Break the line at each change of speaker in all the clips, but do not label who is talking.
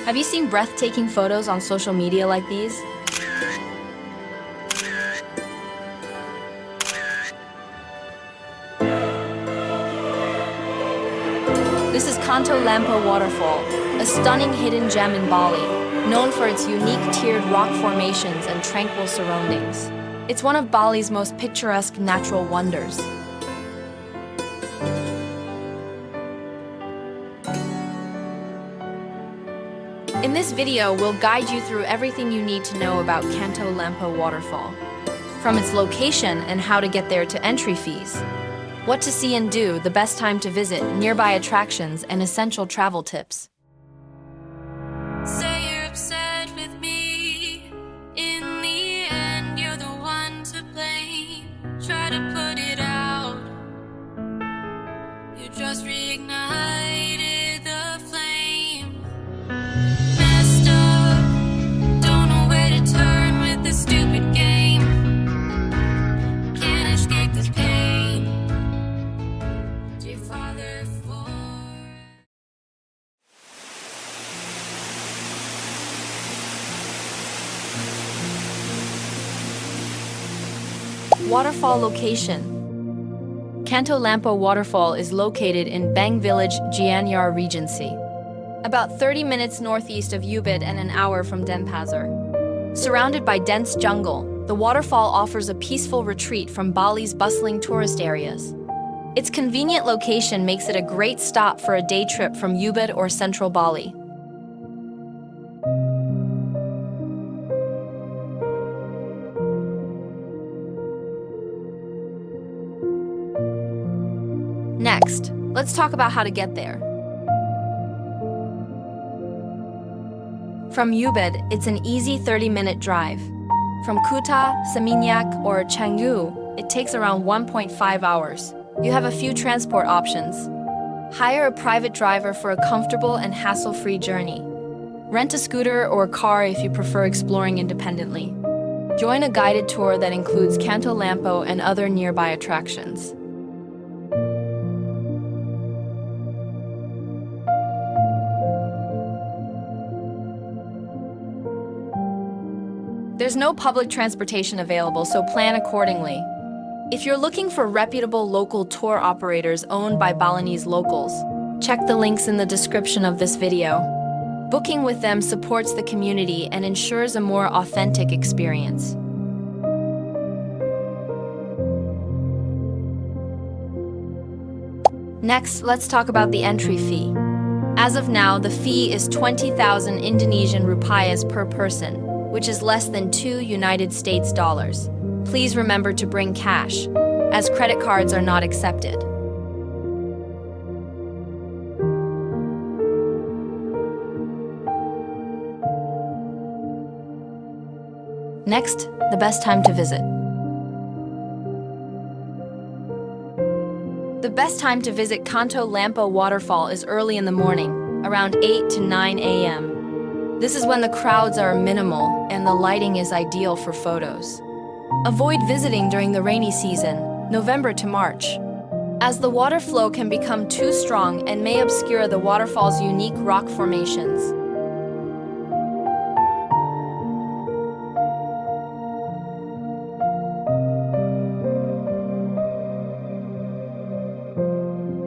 Have you seen breathtaking photos on social media like these? This is Kanto Lampo Waterfall, a stunning hidden gem in Bali, known for its unique tiered rock formations and tranquil surroundings. It's one of Bali's most picturesque natural wonders. In this video, we'll guide you through everything you need to know about Kanto Lampo Waterfall, from its location and how to get there to entry fees, what to see and do, the best time to visit, nearby attractions, and essential travel tips.
Say you're upset with me. In the end, you're the one to blame. Try to put it out. You just reignited the flame. Messed up. Don't know where to turn with this stupid game. Can't escape this pain. Dear Father, for
Waterfall location. Kanto Lampo Waterfall is located in Beng village, Gianyar Regency, about 30 minutes northeast of Ubud and an hour from Denpasar. Surrounded by dense jungle, the waterfall offers a peaceful retreat from Bali's bustling tourist areas. Its convenient location makes it a great stop for a day trip from Ubud or central Bali. Next, let's talk about how to get there. From Ubud, it's an easy 30-minute drive. From Kuta, Seminyak, or Canggu, it takes around 1.5 hours. You have a few transport options. Hire a private driver for a comfortable and hassle-free journey. Rent a scooter or car if you prefer exploring independently. Join a guided tour that includes Kanto Lampo and other nearby attractions. There's no public transportation available, so plan accordingly. If you're looking for reputable local tour operators owned by Balinese locals, check the links in the description of this video. Booking with them supports the community and ensures a more authentic experience. Next, let's talk about the entry fee. As of now, the fee is 20,000 Indonesian rupiahs per person, which is less than $2 US. Please remember to bring cash, as credit cards are not accepted. Next, the best time to visit. The best time to visit Kanto Lampo Waterfall is early in the morning, around 8 to 9 a.m. This is when the crowds are minimal and the lighting is ideal for photos. Avoid visiting during the rainy season, November to March, as the water flow can become too strong and may obscure the waterfall's unique rock formations.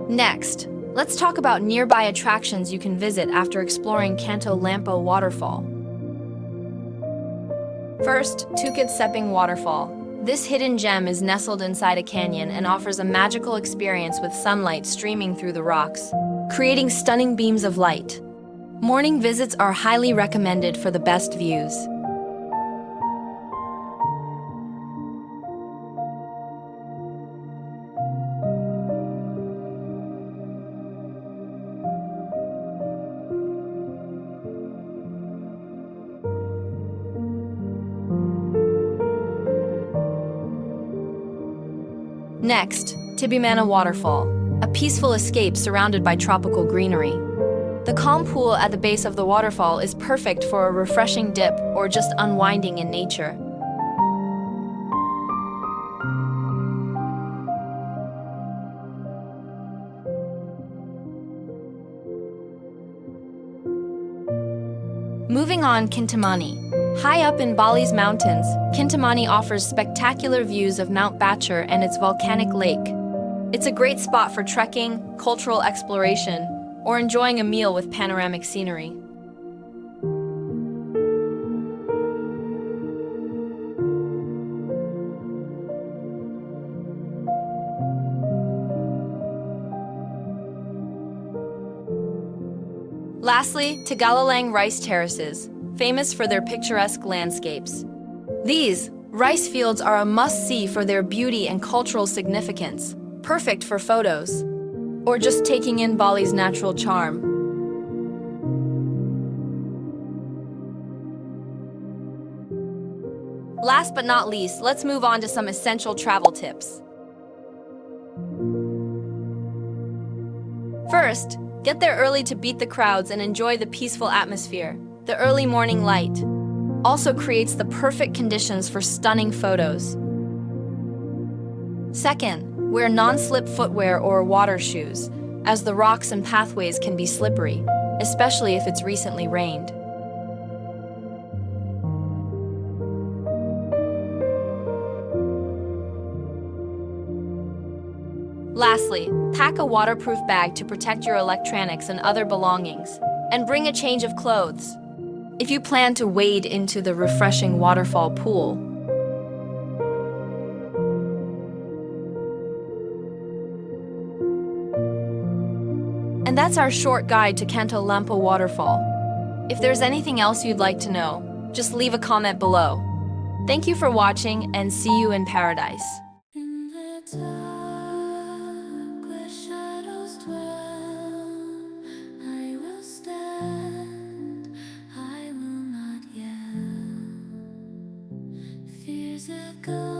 Next, let's talk about nearby attractions you can visit after exploring Kanto Lampo Waterfall. First, Tukad Cepung Waterfall. This hidden gem is nestled inside a canyon and offers a magical experience with sunlight streaming through the rocks, creating stunning beams of light. Morning visits are highly recommended for the best views. Next, Tibumana Waterfall, a peaceful escape surrounded by tropical greenery. The calm pool at the base of the waterfall is perfect for a refreshing dip or just unwinding in nature. Moving on, Kintamani. High up in Bali's mountains, Kintamani offers spectacular views of Mount Batur and its volcanic lake. It's a great spot for trekking, cultural exploration, or enjoying a meal with panoramic scenery. Lastly, Tegalalang rice terraces, famous for their picturesque landscapes. These rice fields are a must-see for their beauty and cultural significance, perfect for photos, or just taking in Bali's natural charm. Last but not least, let's move on to some essential travel tips. First, get there early to beat the crowds and enjoy the peaceful atmosphere. The early morning light also creates the perfect conditions for stunning photos. Second, wear non-slip footwear or water shoes, as the rocks and pathways can be slippery, especially if it's recently rained. Lastly, pack a waterproof bag to protect your electronics and other belongings, and bring a change of clothes if you plan to wade into the refreshing waterfall pool. And that's our short guide to Kanto Lampo Waterfall. If there's anything else you'd like to know, just leave a comment below. Thank you for watching, and see you in paradise.
In the dark where shadows dwell, I will stand, I will not yell. Fears are gone.